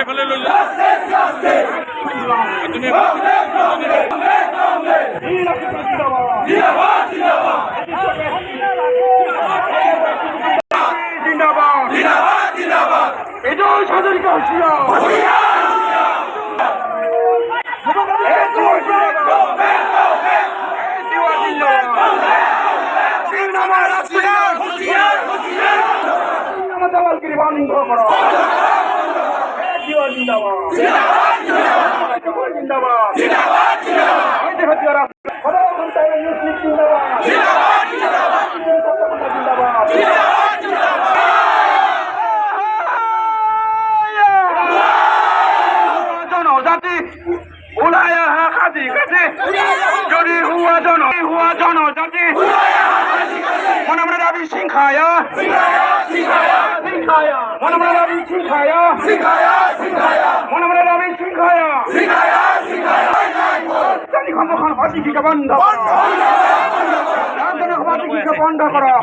ফেলে লইল দালালগিরি বন্ধ করো জনজাতি উলায়া কাজী কাজে যদি হুয়া জনজাতি মনে মনে দাবি সিংহায়া মনে মনে দাবি সিংহায়া মনে মনে দাবি সিংহায়া জানি খান ফাঁসি কি বন্ধ বন্ধ করো